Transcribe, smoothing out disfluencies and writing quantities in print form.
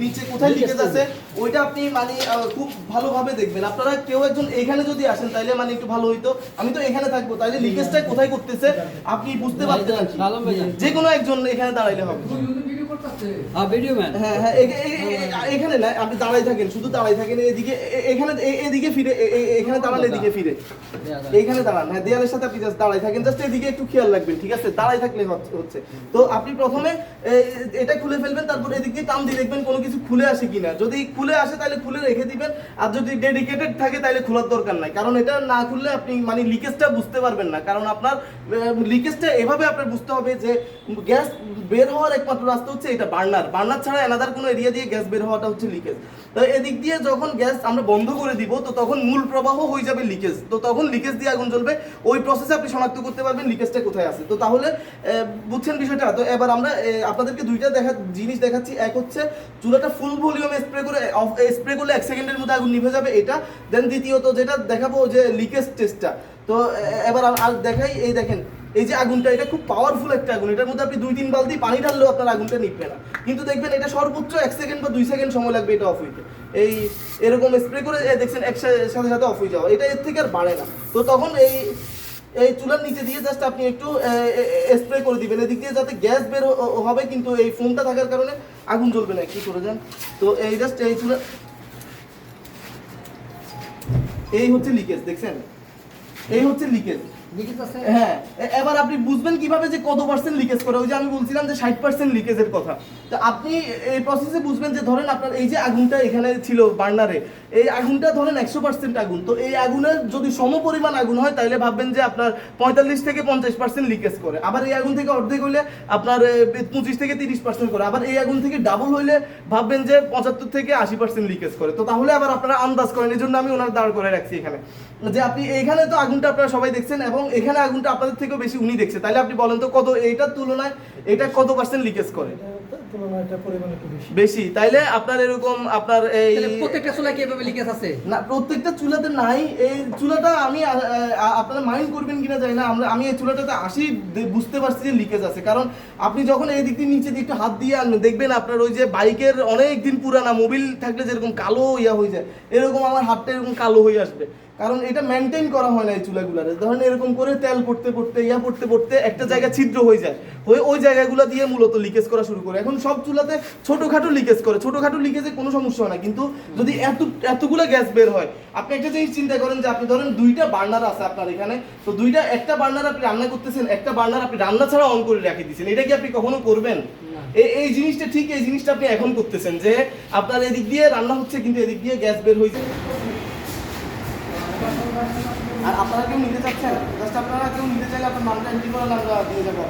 নিচে কোথায় লিকেজ আছে ওইটা আপনি মানে খুব ভালোভাবে দেখবেন। আপনারা কেউ একজন এখানে যদি আসেন তাইলে মানে একটু ভালো হইতো। আমি তো এখানে থাকবো, তাইলে লিকেজটা কোথায় করতেছে আপনি বুঝতে পারতেন আর কি। যে কোনো একজন এখানে দাঁড়াইলে হবে। হ্যাঁ হ্যাঁ, এখানে না, আপনি দাঁড়াই থাকেন, শুধু দাঁড়াই থাকেন, এদিকে এখানে এদিকে ফিরে, এখানে দাঁড়ান, এদিকে ফিরে, এইখানে দাঁড়ান। হ্যাঁ, দেয়ালের সাথে আপনি জাস্ট দাঁড়াই থাকেন, জাস্ট এদিকে একটু খেয়াল রাখবেন, ঠিক আছে? দাঁড়াই থাকলে হচ্ছে। তো আপনি প্রথমে এটা খুলে ফেলবেন, তারপর এদিক দিয়ে টান দিয়ে দেখবেন কোনো কিছু খুলে আসে কিনা। যদি খুলে আসে তাহলে খুলে রেখে দিবেন, আর যদি ডেডিকেটেড থাকে তাহলে খোলার দরকার নাই, কারণ এটা না খুললে আপনি মানে লিকেজটা বুঝতে পারবেন না। কারণ আপনার লিকেজটা এভাবে আপনার বুঝতে হবে যে গ্যাস বের হওয়ার একমাত্র রাস্তা হচ্ছে এটা বার্নার ছাড়া অ্যানাদার কোনো এরিয়া দিয়ে গ্যাস বের হওয়াটা হচ্ছে লিকেজ। তো এদিক দিয়ে যখন গ্যাস আমরা বন্ধ করে দিব তো তখন মূল প্রবাহ হয়ে যাবে লিকেজ। তো তখন লিকেজ দিয়ে আগুন জ্বলবে, ওই প্রসেসে আপনি শনাক্ত করতে পারবেন লিকেজটা কোথায় আছে। তো তাহলে বুঝছেন বিষয়টা? তো এবার আমরা আপনাদেরকে দুইটা জিনিস দেখাচ্ছি। এক হচ্ছে চুলাটা ফুল ভলিউমে স্প্রে করলে 1 সেকেন্ডের মধ্যে আগুন নিভে যাবে, এটা। দেন দ্বিতীয়ত যেটা দেখাবো যে লিকেজ টেস্টটা। তো এবার আর দেখাই, এই দেখেন এই যে আগুনটা, এটা খুব পাওয়ারফুল একটা আগুন। এটার মধ্যে আপনি 2-3 বালতি পানি ঢাললেও আপনার আগুনটা নিভবে না, কিন্তু দেখবেন এটা সর্বোচ্চ 1 সেকেন্ড বা 2 সেকেন্ড সময় লাগবে এটা অফ হইতে। এই এরকম স্প্রে করে দেখছেন সাথে সাথে অফ হয়ে যাওয়া, এটা এর থেকে আর বাড়ে না। তো তখন এই চুলার নিচে দিয়ে জাস্ট আপনি একটু স্প্রে করে দিবেন এদিক দিয়ে, যাতে গ্যাস বের হবে, কিন্তু এই ফোমটা থাকার কারণে আগুন জ্বলবে না। কি করে যান? তো এই জাস্ট এই চুলা, এই হচ্ছে লিকেজ, দেখছেন? এই হচ্ছে লিকেজ। হ্যাঁ, এবার আপনি বুঝবেন কিভাবে যে কত পার্সেন্ট লিকেজ করে। ওই যে আমি বলছিলাম যে 60% লিকেজের কথা। তো আপনি এই প্রসেসে বুঝবেন যে ধরেন আপনার এই যে আগুনটা এখানে ছিল বার্নারে, এই আগুনটা ধরেন 100% আগুন। তো এই আগুনের যদি সমপরিমাণ আগুন হয় তাহলে ভাববেন যে আপনার 45 থেকে 50% লিকেজ করে। আবার এই আগুন থেকে অর্ধেক হইলে আপনার 25 থেকে 30% করে। আবার এই আগুন থেকে ডাবল হইলে ভাববেন যে 75 থেকে 80% লিকেজ করে। তো তাহলে আবার আপনারা আন্দাজ করেন, এই জন্য আমি ওনার দাঁড় করে রাখছি এখানে, যে আপনি এখানে তো আগুনটা আপনারা সবাই দেখছেন এবং এখানে আগুনটা আপনাদের থেকেও বেশি উনি দেখছে। তাহলে আপনি বলেন তো কত এইটার তুলনায় এটা কত পার্সেন্ট লিকেজ করে? বেশি। তাইলে আপনার এরকম আপনার এই প্রত্যেকটা চুলা কি এভাবে লিকেজ আছে? না, প্রত্যেকটা চুলাতে নাই। এই চুলাটা আমি আপনারা মাইন্ড করবেন কিনা জানি না, আমি এই চুলাটাতে আসি বুঝতে পারছি যে লিকেজ আছে। কারণ আপনি যখন এই দিক দিয়ে নিচে দিয়ে একটু হাত দিয়ে আনবেন দেখবেন আপনার ওই যে বাইকের অনেক দিন পুরানা মোবিল থাকলে যেরকম কালো হয়ে যায়, এরকম আমার হাতটা এরকম কালো হয়ে আসবে। কারণ এটা মেনটেন করা হয় না এই চুলাগুলারে। ধরেন এরকম করে তেল পড়তে পড়তে একটা জায়গা ছিদ্র হয়ে যায়, ওই জায়গাগুলো দিয়ে মূলত লিকেজ করা শুরু করে। এখন সব চুলাতে ছোটখাটো লিকেজ করে, ছোটখাটো লিকেজে কোনো সমস্যা হয় না, কিন্তু যদি এতগুলো গ্যাস বের হয়, আপনি একটা জিনিস চিন্তা করেন যে আপনি ধরেন 2টা বার্নার আছে আপনার এখানে, তো একটা বার্নার আপনি রান্না করতেছেন, একটা বার্নার আপনি রান্না ছাড়া অন করে রেখে দিয়েছেন, এটা কি আপনি কখনো করবেন? এই জিনিসটা ঠিক, এই জিনিসটা আপনি এখন করতেছেন যে আপনার এদিক দিয়ে রান্না হচ্ছে কিন্তু এদিক দিয়ে গ্যাস বের হয়েছে। আর আপনারা কেউ নিতে চাচ্ছেন? জাস্ট আপনারা কেউ নিতে চাইলে আপনার নামটা এন্ট্রি করেন, আমরা দিয়ে যাবো।